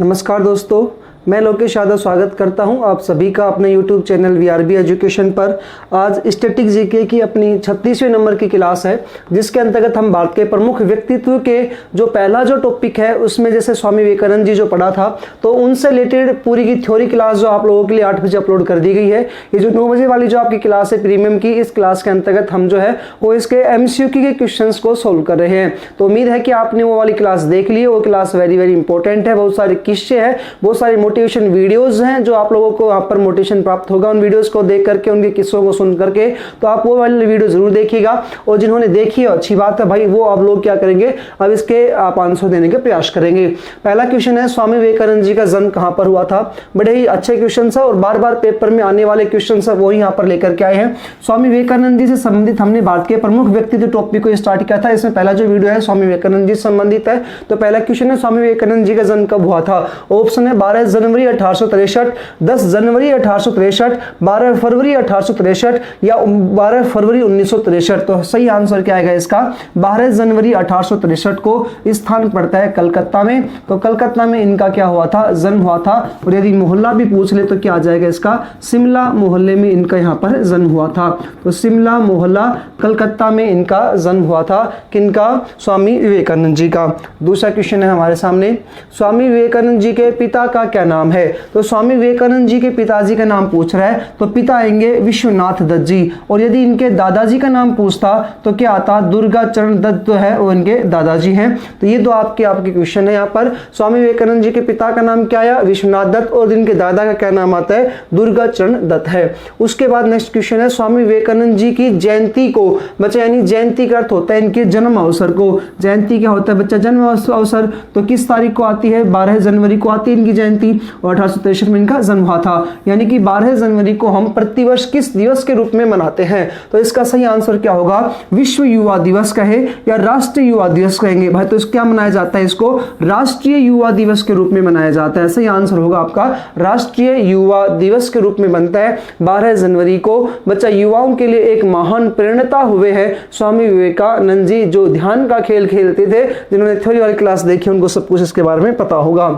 नमस्कार दोस्तों, मैं लोकेश यादव स्वागत करता हूं आप सभी का अपने YouTube चैनल VRB एजुकेशन पर। आज स्टैटिक जीके की अपनी 36वें नंबर की क्लास है, जिसके अंतर्गत हम भारत के प्रमुख व्यक्तित्व के जो पहला जो टॉपिक है उसमें जैसे स्वामी विवेकानंद जी जो पढ़ा था, तो उनसे रिलेटेड पूरी की थ्योरी क्लास जो आप लोगों के लिए 8 बजे अपलोड कर दी गई है। ये जो 9 बजे वाली जो आपकी क्लास है प्रीमियम की, इस क्लास के अंतर्गत हम जो है वो इसके MCQ के क्वेश्चंस को सोल्व कर रहे हैं। तो उम्मीद है कि आपने वो वाली क्लास देख ली है। वो क्लास वेरी इंपॉर्टेंट है, बहुत सारे किस्से हैं, बहुत सारे मोटिवेशन वीडियोस हैं जो आप लोगों को वहां पर मोटिवेशन प्राप्त होगा। उन वीडियोस को देख करके, उनके किस्सों को सुन करके, तो आप वो वाली वीडियो जरूर देखिएगा। और जिन्होंने देखी है अच्छी बात है भाई, वो आप लोग क्या करेंगे, अब इसके आप आंसर देने के प्रयास करेंगे। पहला क्वेश्चन है, स्वामी विवेकानंद जी का जन्म कहां पर हुआ था। बड़े ही अच्छे क्वेश्चन है और बार बार पेपर में आने वाले क्वेश्चन है, वो यहाँ पर लेकर के आए हैं। स्वामी विवेकानंद जी से संबंधित हमने भारत के प्रमुख व्यक्तित्व टॉपिक को स्टार्ट किया था। इसमें पहला जो वीडियो है स्वामी विवेकानंद जी से संबंधित है। तो पहला क्वेश्चन है, स्वामी विवेकानंद जी का जन्म कब हुआ था। ऑप्शन है 12 जनवरी 1863, 10 जनवरी 1863, 12 फरवरी 1863 या 12 फरवरी 1963। तो सही आंसर क्या आएगा इसका, 12 जनवरी 1863 को स्थान पड़ता है कलकत्ता में। तो कलकत्ता में इनका क्या हुआ था, जन्म हुआ था। और यदि मोहल्ला भी पूछ ले तो क्या आ जाएगा इसका, शिमला मोहल्ले में इनका यहाँ पर जन्म हुआ था। तो शिमला मोहल्ला कलकत्ता में इनका जन्म हुआ था, किनका, स्वामी विवेकानंद जी का। दूसरा क्वेश्चन है हमारे सामने, स्वामी विवेकानंद जी के पिता का क्या नाम है। तो स्वामी विवेकानंद जी के पिताजी का नाम पूछ रहा है, तो पिता आएंगे विश्वनाथ दत्त जी। और यदि इनके दादाजी का नाम पूछता तो क्या आता, दुर्गा चरण दत्त जो है वो इनके दादाजी हैं। तो ये दो आपके क्वेश्चन है यहाँ पर। स्वामी विवेकानंद जी के पिता का नाम क्या आया, विश्वनाथ दत्त, और इनके दादा का क्या नाम आता है, दुर्गा चरण दत्त है। उसके बाद नेक्स्ट क्वेश्चन है, स्वामी विवेकानंद जी की जयंती को, बच्चा यानी जयंती का अर्थ होता है इनके जन्म अवसर को। जयंती क्या होता है बच्चा, जन्म अवसर। तो किस तारीख को आती है, 12 जनवरी को आती है इनकी जयंती। और 1863 में इनका जन्म हुआ था, यानी कि 12 जनवरी को हम प्रतिवर्ष किस दिवस के रूप में मनाते हैं। तो इसका सही आंसर क्या होगा, विश्व युवा दिवस कहे या राष्ट्रीय युवा दिवस कहेंगे भाई। तो क्या मनाया जाता है, इसको राष्ट्रीय युवा दिवस के रूप में मनाया जाता है। सही आंसर होगा आपका राष्ट्रीय युवा दिवस के रूप में बनता है 12 जनवरी को। बच्चा युवाओं के लिए एक महान प्रेरणा हुए हैं स्वामी विवेकानंद जी, जो ध्यान का खेल खेलते थे। जिन्होंने थ्योरी वाली क्लास देखी उनको सब कुछ इसके बारे में पता होगा।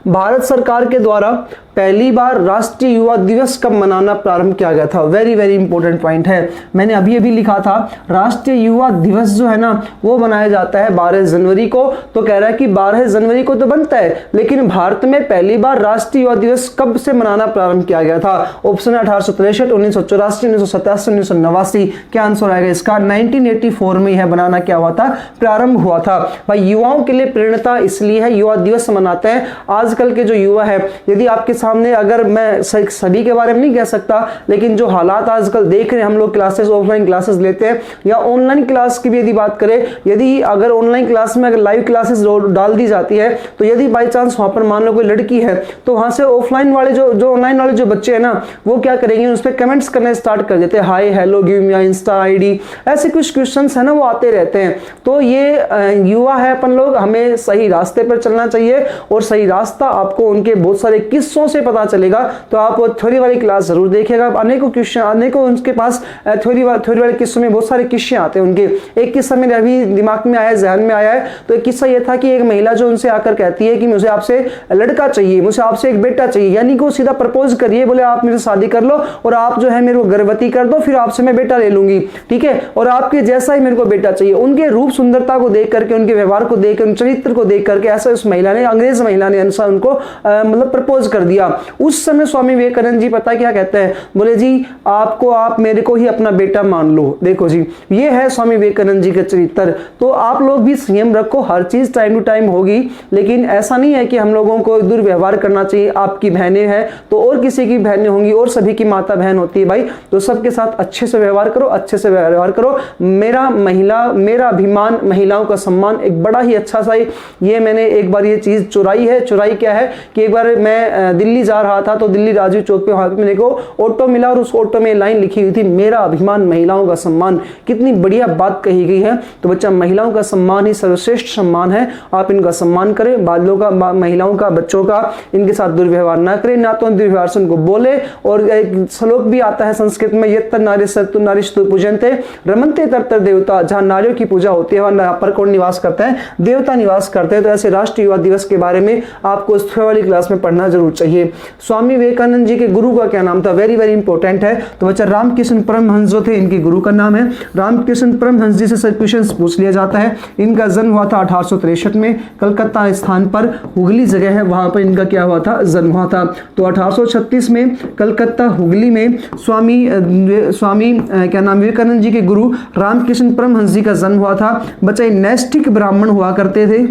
भारत सरकार के द्वारा पहली बार राष्ट्रीय युवा दिवस कब मनाना प्रारंभ किया गया था। वेरी इंपॉर्टेंट पॉइंट है, मैंने अभी लिखा था राष्ट्रीय युवा दिवस जो है ना वो मनाया जाता है 12 जनवरी को। तो कह रहा है कि 12 जनवरी को तो बनता है, लेकिन भारत में पहली बार राष्ट्रीय युवा दिवस कब से मनाना प्रारंभ किया गया था। ऑप्शन है 1863, 1984, 1987, 1989। क्या आंसर आएगा इसका, 1984 में यह बनाना क्या हुआ था, प्रारंभ हुआ था। भाई युवाओं के लिए प्रेरणा इसलिए है, युवा दिवस मनाते हैं। आजकल के जो युवा है, यदि आपके सामने, अगर मैं सभी के बारे में नहीं कह सकता, लेकिन जो हालात आजकल देख रहे हैं हम लोग, क्लासेस ऑफलाइन क्लासेस लेते हैं या ऑनलाइन क्लास की भी यदि बात करें, यदि अगर ऑनलाइन क्लास में अगर लाइव क्लासेस डाल दी जाती है, तो यदि बाई चांस वहां पर मान लो कोई लड़की है, तो वहां से ऑफलाइन वाले जो ऑनलाइन वाले जो बच्चे हैं ना, वो क्या करेंगे, उस पर कमेंट्स करने स्टार्ट कर देते हैं, hi hello give me Insta ID, ऐसे कुछ क्वेश्चन है ना वो आते रहते हैं। तो ये युवा है अपन लोग, हमें सही रास्ते पर चलना चाहिए और सही रास्ता आपको उनके बहुत सारे किस्सों से पता चलेगा। तो आप थ्योरी वाली क्लास जरूर देखिएगा। अनेकों क्वेश्चन, अनेकों उनके पास थ्योरी वाले किस्सों में बहुत सारे किस्से आते हैं उनके। एक किस्सा मेरे अभी दिमाग में आया, जहन में आया है। तो एक किस्सा ये था कि एक महिला जो उनसे आकर कहती है कि मुझे आपसे लड़का चाहिए, मुझे आपसे एक बेटा चाहिए, यानी कि वो सीधा प्रपोज करिए, बोले आप मेरे शादी कर लो और आप जो है मेरे को गर्भवती कर दो, फिर आपसे मैं बेटा ले लूंगी, ठीक है, और आपके जैसा ही मेरे को बेटा चाहिए। उनके रूप सुंदरता को देख करके, उनके व्यवहार को देख कर, चरित्र को देख करके ऐसा उस महिला ने, अंग्रेज महिला ने अनुसार उनको मतलब प्रपोज कर दिया। उस समय स्वामी विवेकानंद जी पता क्या कहते हैं, बोले जी आप मेरे को ही अपना बेटा मान लो। देखो जी, ये है स्वामी विवेकानंद जी का चरित्र। तो आप लोग भी संयम रखो, हर चीज टाइम टू टाइम होगी, लेकिन ऐसा नहीं है कि हम लोगों को दुर्व्यवहार करना चाहिए। आपकी बहनें हैं तो और किसी की बहनें होंगी और सभी की माता बहन होती है भाई, तो सबके साथ अच्छे से व्यवहार करो, अच्छे से व्यवहार करो। मेरा अभिमान, महिलाओं का सम्मान, एक बड़ा ही अच्छा सा, ये मैंने एक बार ये चीज चुराई है। चुराई क्या है कि एक बार मैं दिल्ली दिल्ली जा रहा था तो दिल्ली राजीव चौक पे वहां पे मेरे को ऑटो मिला और उस ऑटो में लाइन लिखी हुई थी, मेरा अभिमान महिलाओं का सम्मान। कितनी बढ़िया बात कही गई है। तो बच्चा, महिलाओं का सम्मान ही सर्वश्रेष्ठ सम्मान है, आप इनका सम्मान करें। बालों का, महिलाओं का, बच्चों का इनके साथ दुर्व्यवहार ना करें, ना तो दुर्व्यवहार से उनको बोले। और एक श्लोक भी आता है संस्कृत में, यत्तर नारी सत्तु नारीस्तु पूजन्ते रमन्ते तत्र देवता। जहां नारियों की पूजा होती है वहां पर कौन निवास करते हैं? देवता निवास करते हैं। तो ऐसे राष्ट्रीय युवा दिवस के बारे में आपको इस वाली क्लास में पढ़ना जरूर चाहिए। स्वामी विवेकानंद जी के गुरु का क्या नाम था? वेरी वेरी इंपॉर्टेंट है। तो बच्चा, रामकृष्ण परमहंस जो थे इनके गुरु का नाम है। रामकृष्ण परमहंस जी से क्वेश्चन पूछ लिया जाता है। इनका जन्म हुआ था 1863 में, कलकत्ता स्थान पर हुगली जगह है, वहां पर इनका क्या हुआ था? जन्म हुआ था। तो 1836 में कलकत्ता हुगली में स्वामी क्या नाम, विवेकानंद जी के गुरु रामकृष्ण परमहंस जी का जन्म हुआ था। बच्चा, नैष्ठिक ब्राह्मण हुआ करते थे,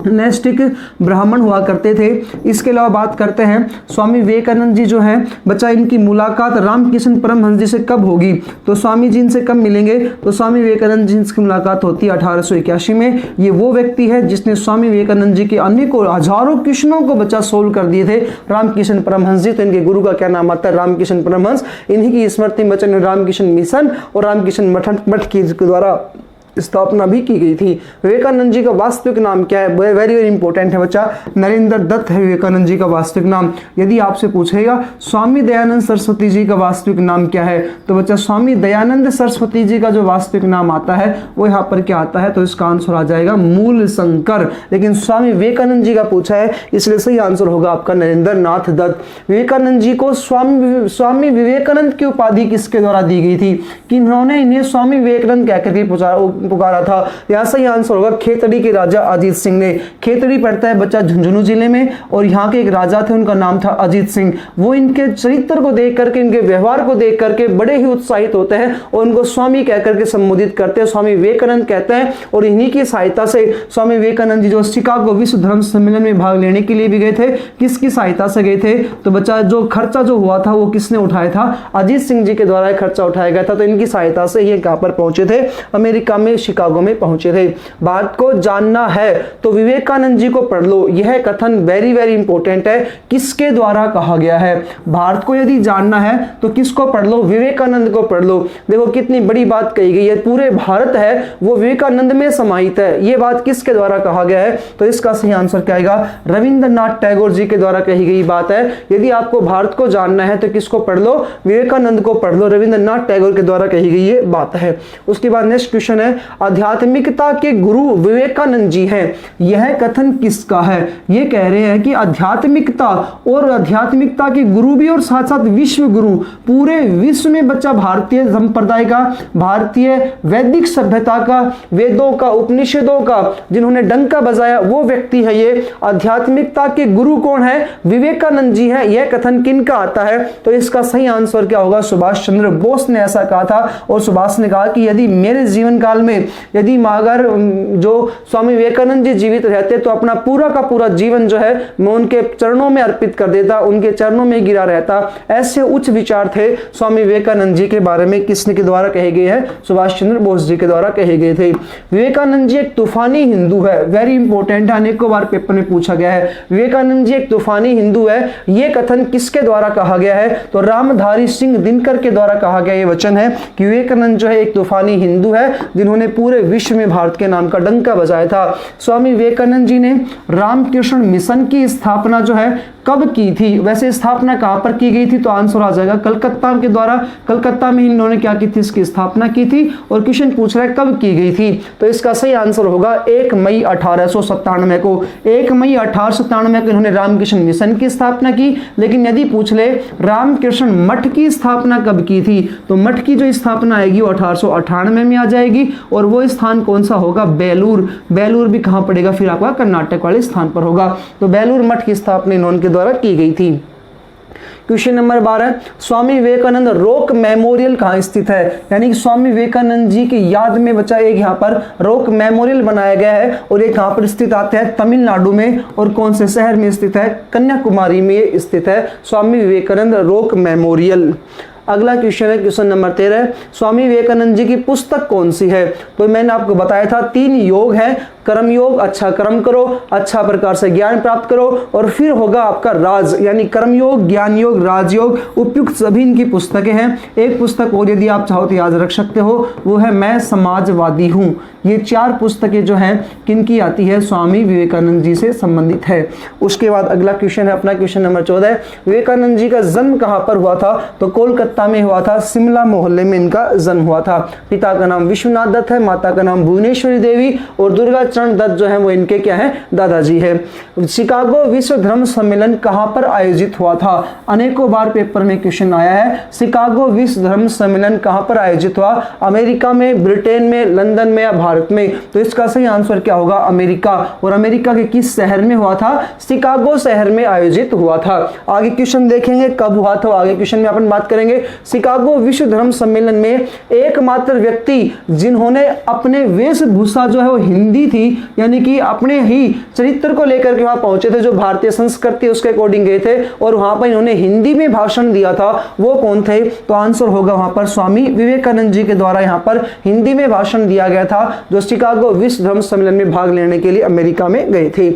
नैष्ठिक ब्राह्मण हुआ करते थे। इसके अलावा बात करते हैं स्वामी विवेकानंद जी जो है बच्चा, इनकी मुलाकात रामकृष्ण परमहंस जी से कब होगी? तो स्वामी जी इनसे कब मिलेंगे? तो स्वामी विवेकानंद जी की मुलाकात होती है 1881 में। ये वो व्यक्ति है जिसने स्वामी विवेकानंद जी के अनेकों हजारों क्वेश्चनों को बच्चा सोल्व कर दिए थे, रामकृष्ण परमहंस जी। तो इनके गुरु का क्या नाम आता है? रामकृष्ण परमहंस। इन्हीं की स्मृति में बच्चा रामकृष्ण मिशन और रामकृष्ण मठ के द्वारा स्थापना भी की गई थी। विवेकानंद जी का वास्तविक नाम क्या है? वेरी वेरी इंपॉर्टेंट है बच्चा, नरेंद्र दत्त है विवेकानंद जी का वास्तविक नाम। यदि आपसे पूछेगा स्वामी दयानंद सरस्वती जी का वास्तविक नाम क्या है, तो बच्चा स्वामी दयानंद सरस्वती जी का जो वास्तविक नाम आता है वो यहाँ पर क्या आता है? तो इसका आंसर आ जाएगा मूल शंकर। लेकिन स्वामी विवेकानंद जी का पूछा है, इसलिए सही आंसर होगा आपका नरेंद्र नाथ दत्त। विवेकानंद जी को स्वामी विवेकानंद की उपाधि किसके द्वारा दी गई थी? कि इन्होंने इन्हें स्वामी विवेकानंद कहकर के पुकारा था। यहां सही आंसर होगा खेतड़ी के राजा अजीत सिंह ने। खेतड़ी पड़ता है बच्चा झुंझुनू जिले में, और यहाँ के एक राजा थे, उनका नाम था अजीत सिंह। वो इनके चरित्र को देख करके, इनके व्यवहार को देख करके बड़े ही उत्साहित होते हैं और उनको स्वामी कहकर के संबोधित करते हैं, स्वामी विवेकानंद कहते हैं। और इन्हीं की सहायता से स्वामी विवेकानंद जी जो शिकागो विश्व धर्म सम्मेलन में भाग लेने के लिए भी गए थे, किसकी सहायता से गए थे? तो बच्चा, जो खर्चा जो हुआ था वो किसने उठाया था? अजीत सिंह जी के द्वारा खर्चा उठाया गया था। तो इनकी सहायता से ये कहां पर पहुंचे थे? अमेरिका में शिकागो में पहुंचे थे। भारत को जानना है तो विवेकानंद जी को पढ़ लो। यह कथन वेरी वेरी इंपॉर्टेंट है, किसके द्वारा कहा गया है? भारत को यदि जानना है तो किसको पढ़ लो? विवेकानंद को पढ़ लो। देखो कितनी बड़ी बात कही गई है, पूरे भारत है वो विवेकानंद में समाहित है। यह बात किसके द्वारा कहा गया है? तो इसका सही आंसर क्या आएगा? रविंद्रनाथ टैगोर जी के द्वारा कही गई बात है। यदि आपको भारत को जानना है तो किसको पढ़ लो? विवेकानंद को पढ़ लो, रविंद्रनाथ टैगोर के द्वारा कही गई ये बात है। उसके बाद नेक्स्ट क्वेश्चन है, आध्यात्मिकता के गुरु विवेकानंद जी हैं, यह कथन किसका है? ये कह रहे हैं कि आध्यात्मिकता और आध्यात्मिकता के गुरु भी और साथ साथ विश्व गुरु, पूरे विश्व में बच्चा भारतीय संप्रदाय का, भारतीय वैदिक सभ्यता का, वेदों का, उपनिषदों का जिन्होंने डंका बजाया वो व्यक्ति है। ये आध्यात्मिकता के गुरु कौन है? विवेकानंद जी है। यह कथन किनका आता है? तो इसका सही आंसर क्या होगा? सुभाष चंद्र बोस ने ऐसा कहा था। और सुभाष ने कहा कि यदि मेरे जीवन काल में यदि अगर जो स्वामी विवेकानंद जी जीवित रहते तो अपना पूरा का पूरा जीवन जो है मैं उनके चरणों में अर्पित कर देता, उनके चरणों में गिरा रहता। ऐसे उच्च विचार थे स्वामी विवेकानंद जी के बारे में। किसने के द्वारा कहे गए हैं? सुभाष चंद्र बोस जी के द्वारा कहे गए थे। विवेकानंद जी एक तूफानी हिंदू है, वेरी इंपॉर्टेंट है, अनेकों बार पेपर में पूछा गया है। विवेकानंद जी एक तूफानी हिंदू है, यह कथन किसके द्वारा कहा गया है? तो रामधारी सिंह दिनकर के द्वारा कहा गया यह वचन है कि विवेकानंद जो है एक तूफानी हिंदू है जिन्होंने पूरे विश्व में भारत के नाम का डंका बजाया था। स्वामी विवेकानंद जी ने रामकृष्ण मिशन की स्थापना जो है कब की थी? वैसे स्थापना कहां पर की गई थी? तो आंसर आ जाएगा कलकत्ता के द्वारा। कलकत्ता में इन्होंने क्या की थी? इसकी स्थापना की थी। और क्वेश्चन पूछ रहा है कब की गई थी? तो इसका सही आंसर होगा 1 मई 1897 को। 1 मई 1897 को इन्होंने रामकृष्ण मिशन की स्थापना की। लेकिन यदि पूछ ले रामकृष्ण मठ की स्थापना कब की थी, तो मठ की जो स्थापना आएगी वो 1898 में आ जाएगी। और वो स्थान कौन सा होगा? बेलूर। बेलूर भी कहां पड़ेगा? फिर आपका कर्नाटक वाले स्थान पर होगा। तो बेलूर मठ की स्थापना इन्होंने द्वारा की गई थी। Question number 12, Swami Vivekananda rock memorial कहाँ स्थित है? यानी कि स्वामी विवेकानंद जी की याद में बच्चा एक यहाँ पर रॉक मेमोरियल बनाया गया है और ये कहाँ पर स्थित आता है? तमिलनाडु में। और कौन से शहर में स्थित है? कन्याकुमारी में स्थित है स्वामी विवेकानंद रॉक मेमोरियल। अगला क्वेश्चन है क्वेश्चन नंबर 13, स्वामी विवेकानंद जी की पुस्तक कौन सी है? तो मैंने आपको बताया था 3 योग है, कर्मयोग, अच्छा कर्म करो, अच्छा प्रकार से ज्ञान प्राप्त करो, और फिर होगा आपका राज यानी कर्मयोग, ज्ञान योग, राजयोग। उपयुक्त सभी इनकी पुस्तकें हैं। एक पुस्तक और यदि आप चाहो तो याद रख सकते हो, वो है मैं समाजवादी हूं। ये 4 पुस्तकें जो हैं किनकी आती है, स्वामी विवेकानंद जी से संबंधित है। उसके बाद अगला क्वेश्चन है अपना क्वेश्चन नंबर 14। विवेकानंद जी का जन्म कहां पर हुआ था, तो कोलकाता में हुआ था, सिमला मोहल्ले में इनका जन्म हुआ था। पिता का नाम विश्वनाथ दत्त है, माता का नाम भुवनेश्वरी देवी, और दुर्गा चरण दत्त जो है वो इनके क्या है, दादाजी है। शिकागो विश्व धर्म सम्मेलन कहां पर आयोजित हुआ था, अनेकों बार पेपर में क्वेश्चन आया है। शिकागो विश्व धर्म सम्मेलन कहां पर आयोजित हुआ, अमेरिका में, ब्रिटेन में, लंदन में या भारत में, तो इसका सही आंसर क्या होगा, अमेरिका। और अमेरिका के किस शहर में हुआ था, शिकागो शहर में आयोजित हुआ था। आगे क्वेश्चन देखेंगे कब हुआ था, आगे क्वेश्चन में अपन बात करेंगे। शिकागो विश्व धर्म सम्मेलन में एकमात्र व्यक्ति जिन्होंने अपने वेशभूषा जो है वो हिंदी थी, यानी कि अपने ही चरित्र को लेकर के वहां पहुंचे थे, जो भारतीय संस्कृति उसके अकॉर्डिंग गए थे, और वहां पर इन्होंने हिंदी में भाषण दिया था, वो कौन थे, तो आंसर होगा वहां पर स्वामी विवेकानंद जी के द्वारा यहां पर हिंदी में भाषण दिया गया था, जो शिकागो विश्व धर्म सम्मेलन में भाग लेने के लिए अमेरिका में गए थे।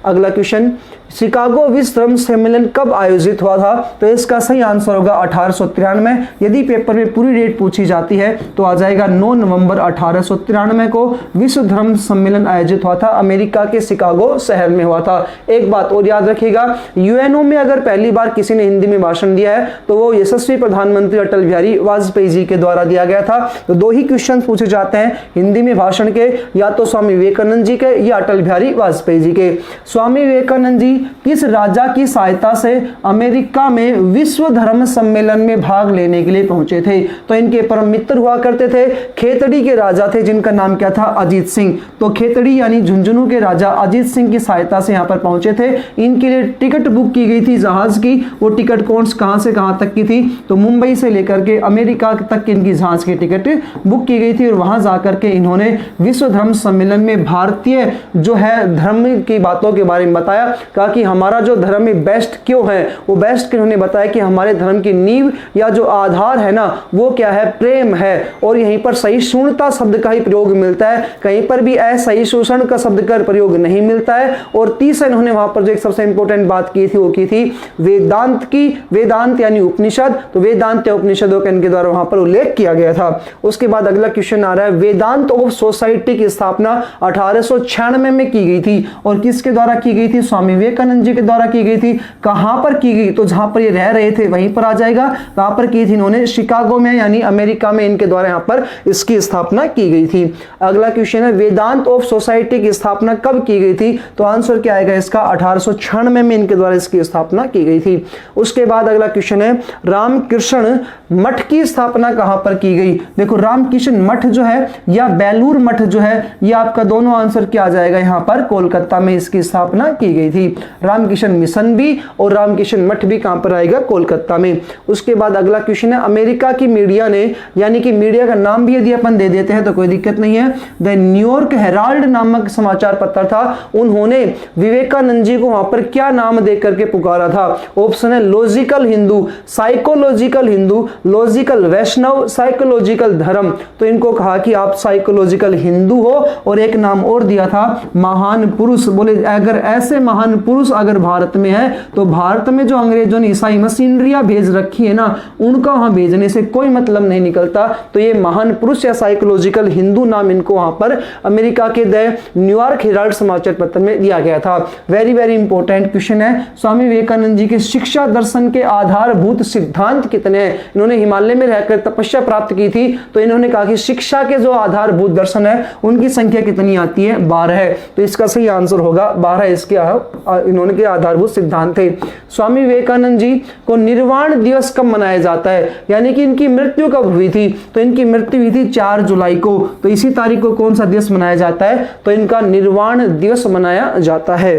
अगला क्वेश्चन, शिकागो विश्व धर्म सम्मेलन कब आयोजित हुआ था, तो इसका सही आंसर होगा 1893। यदि पेपर में पूरी डेट पूछी जाती है तो आ जाएगा 9 नवंबर 1893 को विश्व धर्म सम्मेलन आयोजित हुआ था, अमेरिका के शिकागो शहर में हुआ था। एक बात और याद रखिएगा, यूएनओ में अगर पहली बार किसी ने हिंदी में भाषण दिया है तो वो यशस्वी प्रधानमंत्री अटल बिहारी वाजपेयी जी के द्वारा दिया गया था। तो 2 ही क्वेश्चन पूछे जाते हैं हिंदी में भाषण के, या तो स्वामी विवेकानंद जी के या अटल बिहारी वाजपेयी जी के। स्वामी विवेकानंद जी किस राजा की सहायता से अमेरिका में विश्व धर्म सम्मेलन में भाग लेने के लिए पहुंचे थे, तो इनके परम मित्र हुआ करते थे, खेतड़ी के राजा थे जिनका नाम क्या था, अजीत सिंह। तो खेतड़ी यानी झुंझुनू के राजा अजीत सिंह की सहायता से यहां पर पहुंचे थे। इनके लिए टिकट बुक की गई थी जहाज की, वो टिकट कहां से कहां तक की थी, तो मुंबई से लेकर के अमेरिका तक इनकी जहाज की टिकट बुक की गई थी, और वहां जाकर के इन्होंने विश्व धर्म सम्मेलन में भारतीय जो है धर्म की बातों के बारे में बताया, कहा कि हमारा जो धर्म है बेस्ट क्यों है, वो बेस्ट क्यों, उन्होंने बताया कि हमारे धर्म की नींव या जो आधार है ना वो क्या है, प्रेम है। और यहीं पर सहिष्णुता शब्द का ही प्रयोग मिलता है, कहीं पर भी असहिष्णु का शब्द का प्रयोग नहीं मिलता है। और तीसरा इन्होंने वहां पर जो एक सबसे इंपॉर्टेंट बात की थी वो की थी वेदांत की, वेदांत यानी उपनिषद, तो वेदांत या उपनिषदों का इनके द्वारा वहां पर उल्लेख किया गया था। उसके बाद अगला क्वेश्चन आ रहा है, वेदांत ऑफ सोसाइटी की स्थापना 1896 में की गई थी, और किसके द्वारा की गई थी, स्वामी विवेकानंद जी के द्वारा की गई थी। कहां पर की गई, तो जहां पर ये रह रहे थे वहीं पर आ जाएगा। कहां पर की थी इन्होंने, शिकागो में यानी अमेरिका में इनके द्वारा यहां पर इसकी स्थापना की गई थी। अगला क्वेश्चन है, वेदांत ऑफ सोसाइटी की स्थापना कब की गई थी, तो आंसर क्या आएगा इसका, 1896 में इनके द्वारा इसकी स्थापना की गई थी। उसके बाद अगला क्वेश्चन है, रामकृष्ण मठ की स्थापना कहां पर की गई। देखो रामकृष्ण मठ जो है या बेलूर मठ जो है, ये आपका दोनों आंसर क्या आ जाएगा, यहां पर कोलकाता में इसकी स्थापना की गई थी। रामकृष्ण मिशन भी और रामकृष्ण मठ भी कहां पर आएगा, कोलकाता में। उसके बाद अगला क्वेश्चन है, अमेरिका की मीडिया ने, यानी कि मीडिया का नाम भी यदि अपन दे देते हैं तो कोई दिक्कत नहीं है, द न्यूयॉर्क हेराल्ड नामक समाचार पत्र था, उन्होंने विवेकानंद जी को वहां पर क्या नाम देकर के पुकारा था। ऑप्शन है logical Hindu, psychological Hindu, logical Vaishnav, psychological dharma. तो इनको कहा कि आप साइकोलॉजिकल हिंदू हो, और एक नाम और दिया था महान पुरुष। बोले अगर ऐसे महान पुरुष अगर भारत में है तो भारत में जो अंग्रेजों ने ईसाई मशीनरियां भेज रखी है ना, उनका वहां भेजने से कोई मतलब नहीं निकलता। तो ये महान पुरुष या साइकोलॉजिकल हिंदू नाम इनको वहां पर अमेरिका के द न्यूयॉर्क हेराल्ड समाचार पत्र में दिया गया था। वेरी वेरी इंपॉर्टेंट क्वेश्चन है, स्वामी विवेकानंद जी के शिक्षा दर्शन के आधारभूत सिद्धांत कितने हैं। इन्होंने हिमालय में रहकर तपस्या प्राप्त की थी, तो इन्होंने कहा कि शिक्षा के जो आधारभूत दर्शन है उनकी संख्या कितनी आती है, 12 है। तो इसका सही आंसर होगा 12 इसके इन्होंने के आधारभूत सिद्धांत थे। स्वामी विवेकानंद जी को निर्वाण दिवस कब मनाया जाता है, यानी कि इनकी मृत्यु कब हुई थी, तो इनकी मृत्यु हुई थी 4 जुलाई को। तो इसी तारीख को कौन सा दिवस मनाया जाता है, तो इनका निर्वाण दिवस मनाया जाता है।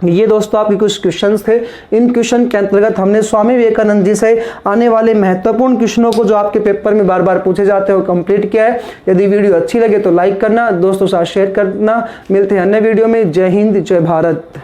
ये दोस्तों आपके कुछ क्वेश्चंस थे। इन क्वेश्चन के अंतर्गत हमने स्वामी विवेकानंद जी से आने वाले महत्वपूर्ण क्वेश्चनों को जो आपके पेपर में बार बार पूछे जाते हैं वो कंप्लीट किया है। यदि वीडियो अच्छी लगे तो लाइक करना, दोस्तों के साथ शेयर करना। मिलते हैं अन्य वीडियो में। जय हिंद, जय भारत।